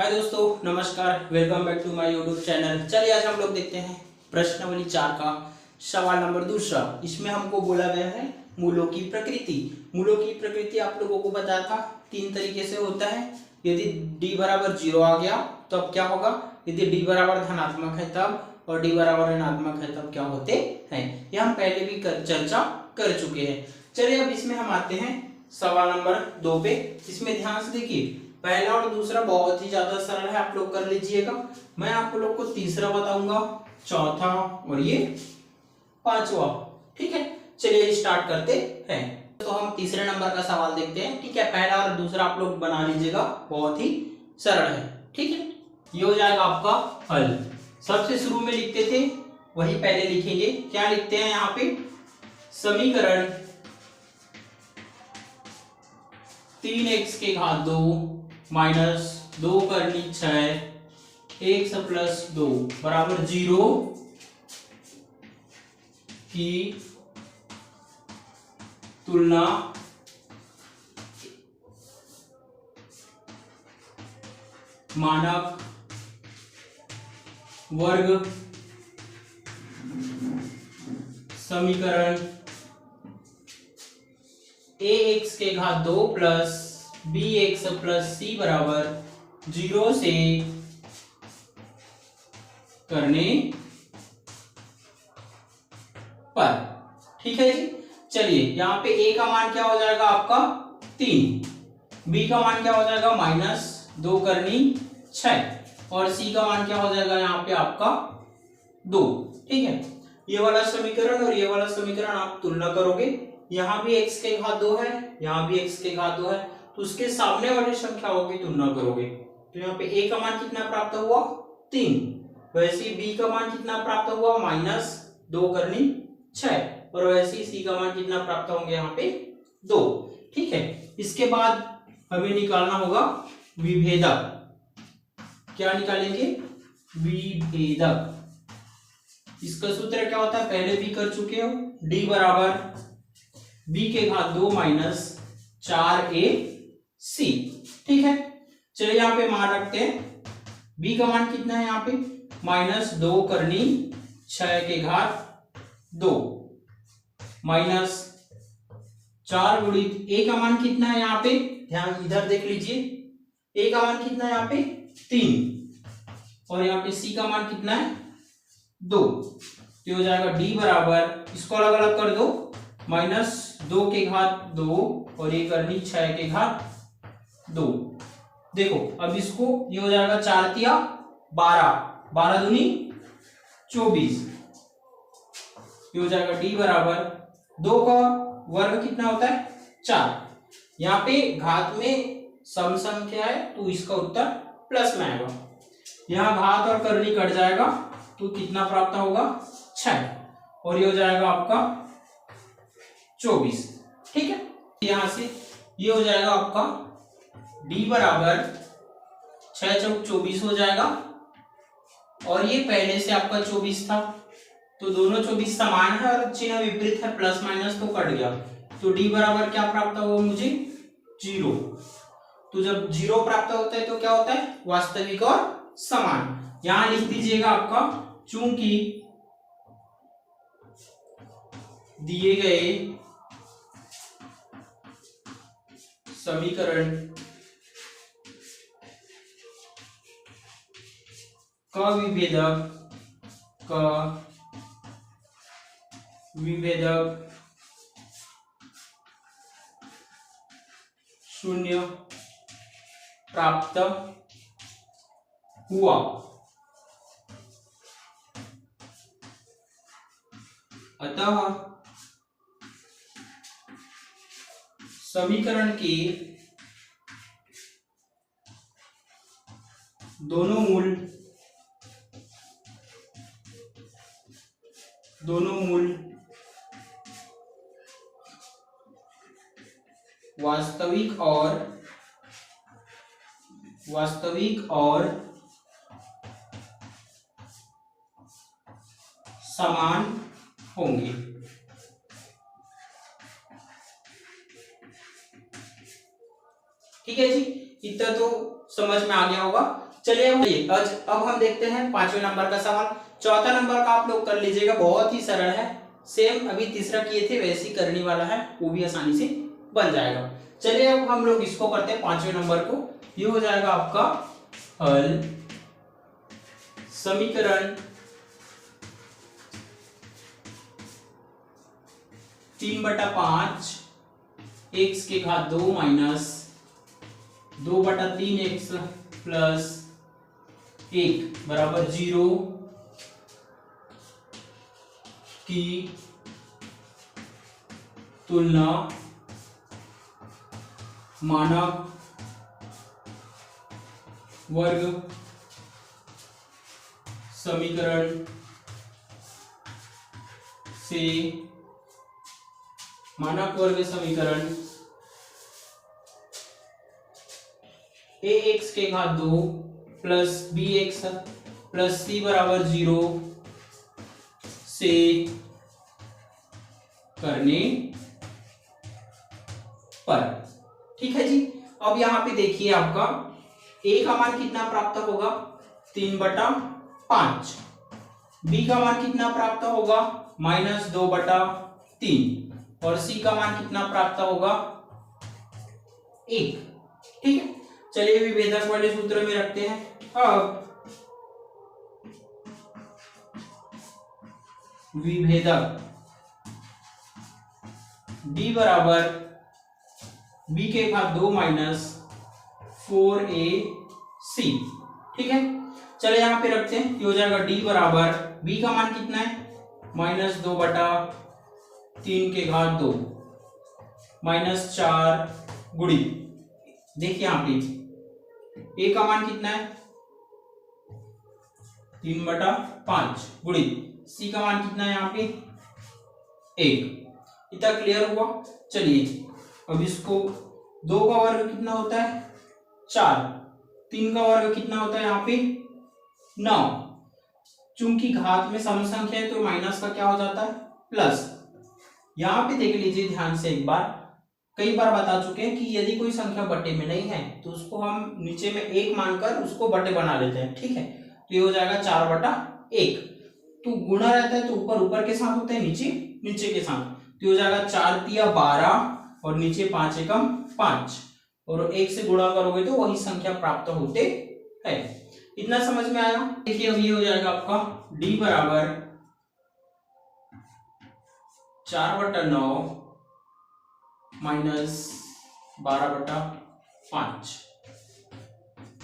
हाय दोस्तों, नमस्कार। Welcome back to my YouTube channel. चलिए आज हम लोग देखते हैं प्रश्नावली 4 का सवाल नंबर दूसरा। इसमें हमको बोला गया है मूलों की प्रकृति। मूलों की प्रकृति आप लोगों को बताया था 3 तरीके से होता है। यदि d बराबर 0 आ गया तो अब क्या होगा, यदि d बराबर धनात्मक है तब, और d बराबर ऋणात्मक है तब क्या होते हैं। ये हम पहले भी चर्चा कर चुके हैं। चलिए अब इसमें हम आते हैं सवाल नंबर 2 पे। इसमें ध्यान से देखिए, पहला और दूसरा बहुत ही ज्यादा सरल है, आप लोग कर लीजिएगा। मैं आप लोग को तीसरा बताऊंगा, चौथा और ये पांचवा। ठीक है, चलिए स्टार्ट करते हैं। तो हम तीसरे नंबर का सवाल देखते हैं। ठीक है, पहला और दूसरा आप लोग बना लीजिएगा, बहुत ही सरल है। ठीक है, ये हो जाएगा आपका हल। सबसे शुरू में लिखते थे वही पहले लिखेंगे। क्या लिखते हैं यहाँ पे, समीकरण 3x के घात 2 माइनस 2 करनी 6 x प्लस 2 बराबर 0 की तुलना मानक वर्ग समीकरण ax के घात 2 प्लस bx प्लस c बराबर 0 से करने पर। ठीक है जी। चलिए यहाँ पे a का मान क्या हो जाएगा आपका 3, b का मान क्या हो जाएगा माइनस 2 करनी 6, और c का मान क्या हो जाएगा यहाँ पे आपका 2। ठीक है, ये वाला समीकरण और ये वाला समीकरण आप तुलना करोगे। यहाँ भी x के घात 2 है, यहाँ भी x के घात 2 है, तो उसके सामने वाली संख्याओं की तुलना करोगे। तो यहाँ पे a का मान कितना प्राप्त हुआ 3, वैसे b का मान कितना प्राप्त हुआ माइनस 2 करनी 6, और वैसे ही c का मान कितना प्राप्त होंगे यहाँ पे 2। ठीक है, इसके बाद हमें निकालना होगा विभेदक। क्या निकालेंगे, विभेदक। इसका सूत्र क्या होता है, पहले भी कर चुके हो, d बराबर b के घात 2 माइनस 4ac। ठीक है, चलिए यहाँ पे मान रखते हैं। b का मान कितना है यहाँ पे माइनस 2 करनी 6 के घात 2 माइनस 4 गुणित a का मान कितना है यहाँ पे, ध्यान इधर देख लीजिए, a का मान कितना है यहाँ पे 3, और यहाँ पे c का मान कितना है 2। तो हो जाएगा d बराबर, इसको अलग अलग कर दो, माइनस 2 के घात 2 और ये करनी 6 के घात 2। देखो अब इसको, ये हो जाएगा 4 तिया 12, 12 दूनी 24। ये हो जाएगा d बराबर 2 का वर्ग कितना होता है 4। यहाँ पे घात में सम संख्या है तो इसका उत्तर प्लस में आएगा। यहाँ घात और करनी कट जाएगा तो कितना प्राप्त होगा 6, और ये हो जाएगा आपका 24। ठीक है, यहां से ये हो जाएगा आपका d बराबर 6 चौक 24 हो जाएगा, और ये पहले से आपका 24 था, तो दोनों 24 समान है और चिन्ह विपरीत है, प्लस माइनस तो कट गया। तो d बराबर क्या प्राप्त होगा मुझे 0। तो जब 0 प्राप्त होता है तो क्या होता है, वास्तविक और समान। यहां लिख दीजिएगा आपका, चूंकि दिए गए समीकरण का विभेदक शून्य प्राप्त हुआ। अतः समीकरण के दोनों मूल वास्तविक और समान होंगे। ठीक है जी, इतना तो समझ में आ गया होगा। चलिए अब हम देखते हैं 5वें नंबर का सवाल। चौथा नंबर का आप लोग कर लीजिएगा, बहुत ही सरल है, सेम अभी तीसरा किए थे वैसे ही करने वाला है, वो भी आसानी से बन जाएगा। चलिए अब हम लोग इसको करते हैं 5वें नंबर को। ये हो जाएगा आपका हल समीकरण 3/5 x के घात 2 माइनस 2/3 x प्लस 1 बराबर 0 की तुलना मानक वर्ग समीकरण से मानक वर्ग समीकरण ax के घात 2 प्लस bx प्लस c बराबर 0 से करने पर। ठीक है जी। अब यहां पे देखिए आपका a का मान कितना प्राप्त होगा 3/5, b का मान कितना प्राप्त होगा -2/3 और c का मान कितना प्राप्त होगा 1। ठीक है, चलिए विभेदक वाले सूत्र में रखते हैं। अब विभेदक d बराबर b के घात 2 माइनस 4ac। ठीक है, चले यहां पे रखते हैं, ये हो जाएगा d बराबर b का मान कितना है -2/3 के घात 2 -4 गुणी, देखिए यहां पे a का मान कितना है 3/5 गुणी c का मान कितना है यहाँ पे 1। इतना क्लियर हुआ। चलिए अब इसको 2 का वर्ग कितना होता है 4, 3 का वर्ग कितना होता है यहाँ पे 9। चूंकि घात में सम संख्या है तो माइनस का क्या हो जाता है प्लस। यहाँ पे देख लीजिए ध्यान से एक बार, कई बार बता चुके हैं कि यदि कोई संख्या बटे में नहीं है तो उसको हम नीचे में 1 मानकर उसको बटे बना लेते हैं। ठीक है, तो ये हो जाएगा 4/1। तो गुणा रहता है तो ऊपर ऊपर के साथ होता है, नीचे नीचे के साथ, तो हो जाएगा 4×3 12 और नीचे 5 एकम 5 और 1 से गुणा करोगे तो वही संख्या प्राप्त होते है। इतना समझ में आया। देखिए अब ये हो जाएगा आपका d बराबर 4/9 माइनस 12/5।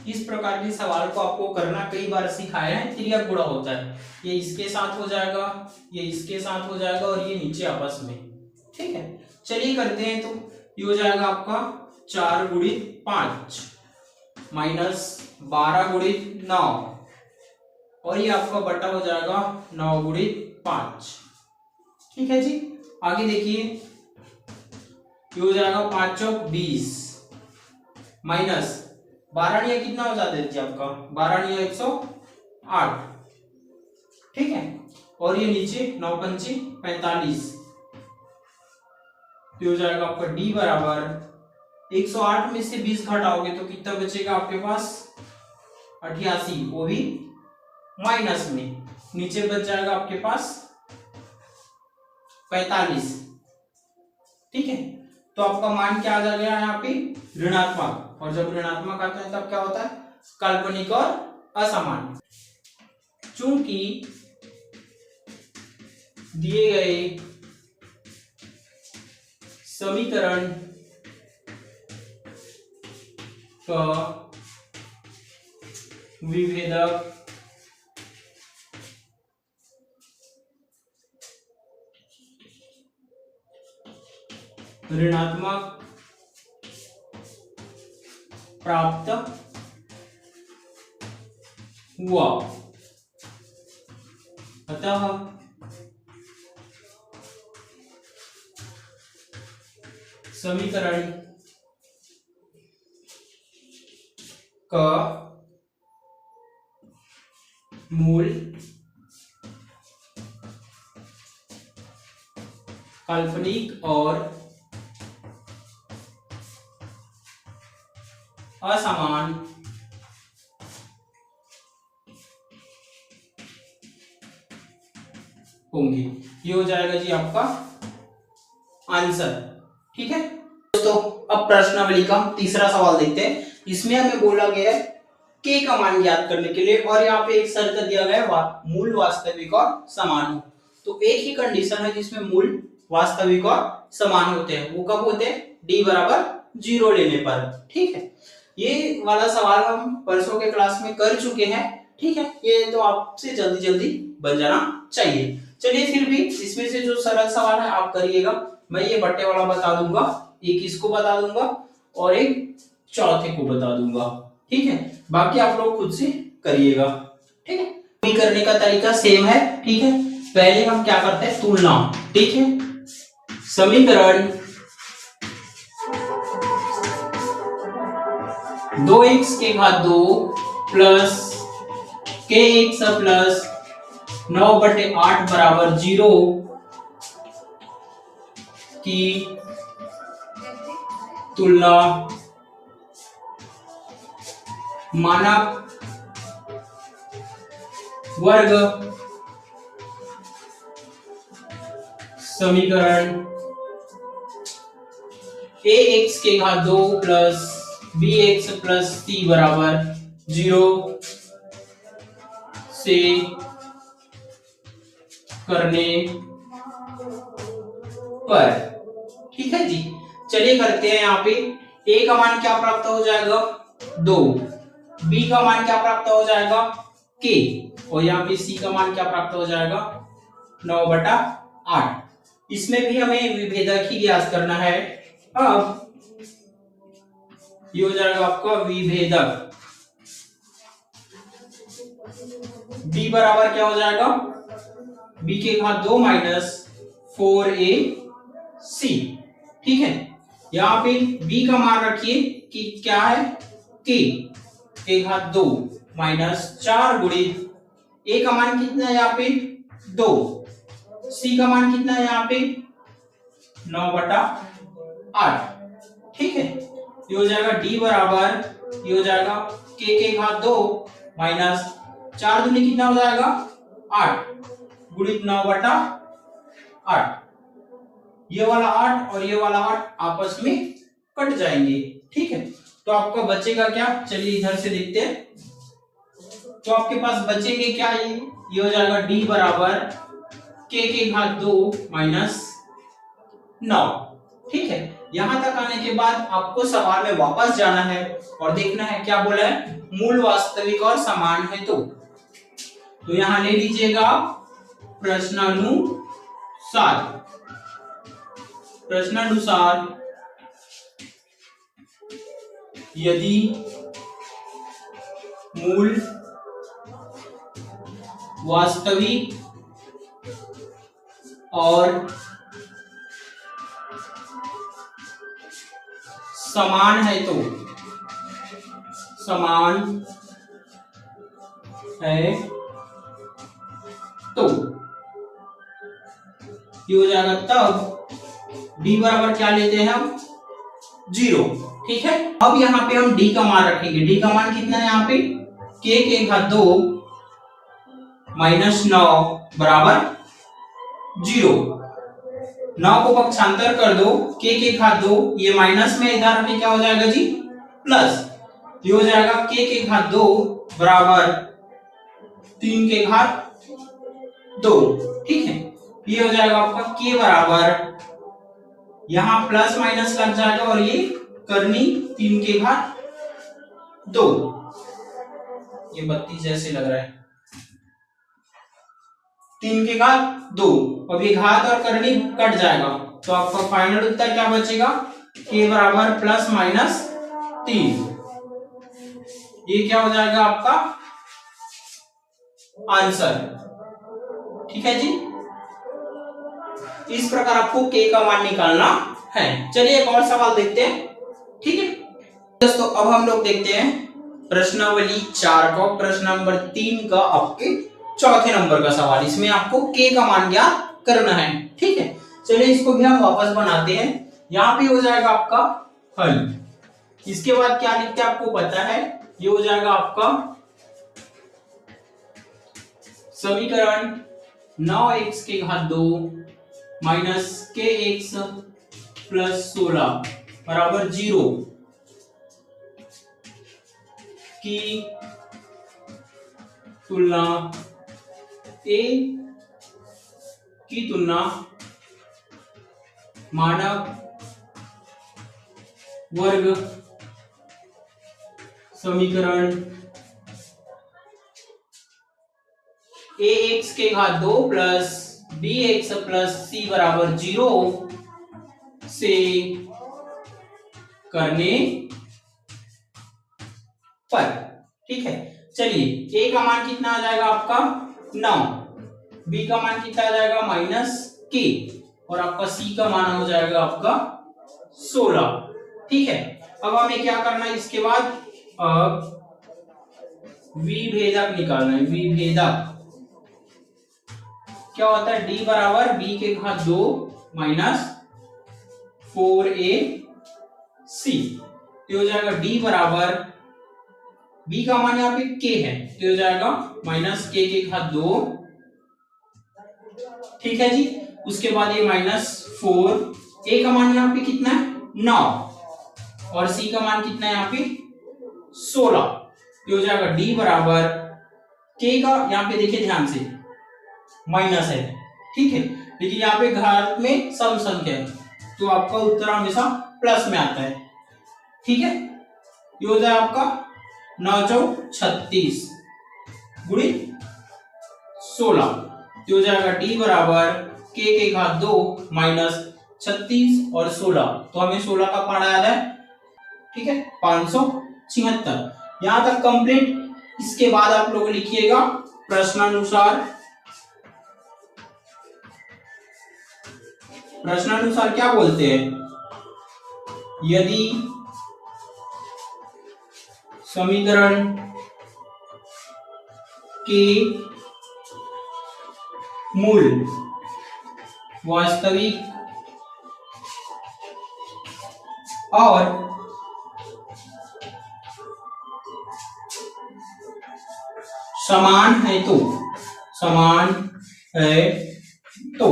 इस प्रकार के सवाल को आपको करना कई बार सिखाया है। तिर्यक गुणा होता है, ये इसके साथ हो जाएगा, ये इसके साथ हो जाएगा और ये नीचे आपस में। ठीक है, चलिए करते हैं। तो ये हो जाएगा आपका 4×5 माइनस 12×9 और ये आपका बटा हो जाएगा 9×5। ठीक है जी, आगे देखिए ये हो जाएगा 5 चौक 20 माइनस 12 कितना हो जाता है जी आपका 12 108। ठीक है, और ये नीचे 9 पंचे 45, तो हो जाएगा आपका d बराबर 108 में से 20 घटाओगे तो कितना बचेगा आपके पास 88, वो भी माइनस में, नीचे बच जाएगा आपके पास 45। ठीक है, तो आपका मान क्या आ जाएगा यहाँ पे ऋणात्मक, और जब ऋणात्मक आता है तब क्या होता है काल्पनिक और असमान। चूंकि दिए गए समीकरण का विभेदक ऋणात्मक प्राप्त हुआ, अतः समीकरण का मूल काल्पनिक और असमान होंगे। ये हो जाएगा जी आपका आंसर। ठीक है दोस्तों, अब प्रश्नावली का तीसरा सवाल देखते हैं। इसमें हमें बोला गया है के का मान ज्ञात करने के लिए, और यहाँ पे एक शर्त दिया गया है मूल, वास्तविक और समान हो। तो एक ही कंडीशन है जिसमें मूल, वास्तविक और समान होते हैं, वो कब होते हैं? डी बराबर 0 लेने पर। ठीक है, ये वाला सवाल हम परसों के क्लास में कर चुके हैं। ठीक है, ये तो आपसे जल्दी जल्दी बन जाना चाहिए। चलिए फिर भी इसमें से जो सरल सवाल है आप करिएगा। मैं ये बट्टे वाला बता दूंगा, एक इसको बता दूंगा और एक चौथे को बता दूंगा। ठीक है, बाकी आप लोग खुद से करिएगा। ठीक है, भी करने का तरीका सेम है। ठीक है, पहले हम क्या करते हैं? तुलना। ठीक है, समीकरण 2x के घात 2 प्लस kx प्लस 9/8 बराबर 0 की तुलना मानक वर्ग समीकरण ax के घात 2 प्लस bx प्लस c बराबर 0 से करने पर। ठीक है जी, चलिए करते हैं। यहाँ पे a का मान क्या प्राप्त हो जाएगा? 2, b का मान क्या प्राप्त हो जाएगा? k, और यहाँ पे c का मान क्या प्राप्त हो जाएगा? 9/8। इसमें भी हमें विभेदक ही ज्ञात करना है। अब ये हो जाएगा आपका विभेदक। b बराबर क्या हो जाएगा? b के घात 2 माइनस 4ac। ठीक है, यहाँ पे b का मान रखिए कि क्या है? k के घात 2 माइनस 4 गुणित a का मान कितना है यहाँ पे? 2, c का मान कितना है यहाँ पे? 9/8। ठीक है, ये हो जाएगा d बराबर, ये हो जाएगा k के घात 2 माइनस 4 दूनी कितना हो जाएगा? 8 गुणित 9/8। ये वाला 8 और ये वाला 8 आपस में कट जाएंगे। ठीक है, तो आपका बचेगा क्या? चलिए इधर से देखते हैं। तो आपके पास बचेंगे क्या? ये हो जाएगा d बराबर k के घात 2 माइनस 9। ठीक है, यहां तक आने के बाद आपको सवाल में वापस जाना है और देखना है क्या बोला है? मूल, वास्तविक और समान है। तो यहां ले लीजिएगा प्रश्नानुसार यदि मूल, वास्तविक और समान है तो, समान है तो ये हो जाएगा। तब d बराबर क्या लेते हैं हम? 0। ठीक है, अब यहाँ पे हम d का मान रखेंगे। d का मान कितना है यहाँ पे? k के घात 2 माइनस 9 बराबर 0। 9 को पक्षांतर कर दो, k के घात 2, ये माइनस में इधर में क्या हो जाएगा जी? प्लस। ये हो जाएगा k के घात 2 बराबर 3 के घात 2। ठीक है, ये हो जाएगा आपका k बराबर, यहां प्लस माइनस लग जाएगा और ये करनी 3 के घात 2। ये 32 जैसे लग रहा है। 3 के घात 2, अब ये घात और करनी कट जाएगा, तो आपका फाइनल उत्तर क्या बचेगा? k बराबर प्लस माइनस 3। ये क्या हो जाएगा आपका आंसर। ठीक है जी, इस प्रकार आपको k का मान निकालना है। चलिए एक और सवाल देखते हैं। ठीक है दोस्तों, अब हम लोग देखते हैं प्रश्नावली 4 का, प्रश्न नंबर 3 का, आपके चौथे नंबर का सवाल। इसमें आपको k का मान ज्ञात करना है। ठीक है, चलिए इसको भी हम वापस बनाते हैं। यहाँ पे हो जाएगा आपका हल। इसके बाद क्या लिखते हैं आपको पता है? ये हो जाएगा आपका समीकरण 9x के घात 2 माइनस kx प्लस 16 बराबर 0 की तुलना a की तुलना मानक वर्ग समीकरण ax के घात 2 प्लस bx प्लस c बराबर 0 से करने पर। ठीक है, चलिए a का मान कितना आ जाएगा आपका 9, b का मान कितना आ जाएगा माइनस k और आपका c का मान हो जाएगा आपका 16। ठीक है, अब हमें क्या करना है इसके बाद, अब विभेदक निकालना है। विभेदक क्या होता है, d बराबर b के घात 2 माइनस 4ac, तो हो जाएगा d बराबर b का मान यहाँ पे k है तो हो जाएगा माइनस k के घात 2। ठीक है जी, उसके बाद ये माइनस 4, a का मान यहाँ पे कितना है 9 और c का मान कितना है यहाँ पे 16, तो हो जाएगा d बराबर k का, यहाँ पे देखिए ध्यान से माइनस है। ठीक है, लेकिन यहाँ पे घात में सम संख्या है तो आपका उत्तर हमेशा प्लस में आता है। ठीक है, ये हो जाए आपका 9 चौक 36 गुणी 16, तो हो जाएगा d बराबर k के घात 2 माइनस 36 और 16, तो हमें 16 का पहाड़ा याद है। ठीक है, 576। यहां तक कंप्लीट। इसके बाद आप लोग लिखिएगा प्रश्नानुसार। प्रश्नानुसार क्या बोलते हैं, यदि समीकरण के मूल वास्तविक और समान है तो, समान है तो,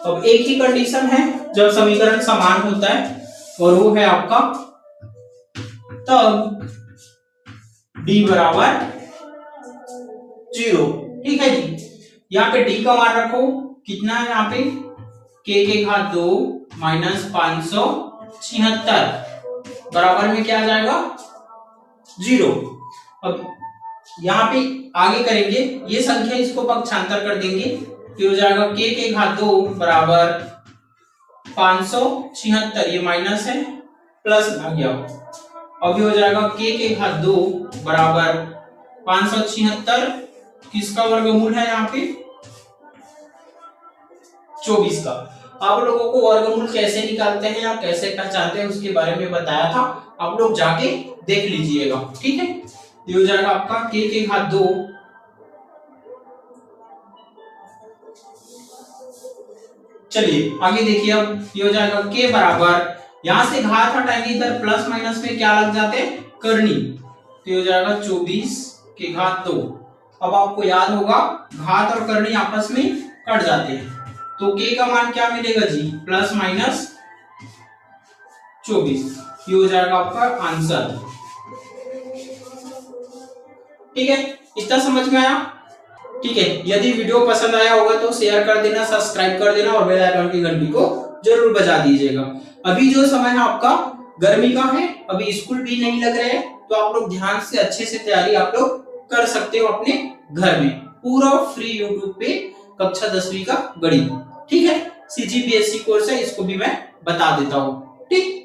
अब एक ही कंडीशन है जब समीकरण समान होता है और वो है आपका तब d बराबर 0। ठीक है जी, यहाँ पे d का मान रखो कितना है, यहाँ पे k के घात 2 माइनस 576 बराबर में क्या आ जाएगा 0। अब यहाँ पे आगे करेंगे, ये संख्या इसको पक्षांतर कर देंगे तो हो जाएगा k के घात 2 बराबर 576, ये माइनस है प्लस आ गया, अभी हो जाएगा k के घात 2 बराबर 576, किसका वर्गमूल है यहाँ पे 24 का। आप लोगों को वर्गमूल कैसे निकालते हैं या कैसे पहचानते हैं उसके बारे में बताया था, आप लोग जाके देख लीजिएगा। ठीक है, ये हो जाएगा आपका k के घात 2 चलिए आगे देखिए, अब ये हो जाएगा k बराबर, यहां से घात हटाएंगे इधर प्लस माइनस में क्या लग जाते हैं करनी, तो हो जाएगा 24 के घात 2। अब आपको याद होगा घात और करनी आपस में कट जाते हैं तो k का मान क्या मिलेगा जी प्लस माइनस 24, ये हो जाएगा आपका आंसर। ठीक है, इतना समझ में आया। ठीक है, यदि वीडियो पसंद आया होगा तो शेयर कर देना, सब्सक्राइब कर देना और बेल आइकन की घंटी को जरूर बजा दीजिएगा। अभी जो समय है आपका गर्मी का है, अभी स्कूल भी नहीं लग रहे हैं तो आप लोग ध्यान से अच्छे से तैयारी आप लोग कर सकते हो अपने घर में, पूरा फ्री यूट्यूब पे कक्षा 10वीं का गणित। ठीक है, CGPSC कोर्स है, इसको भी मैं बता देता हूँ। ठीक।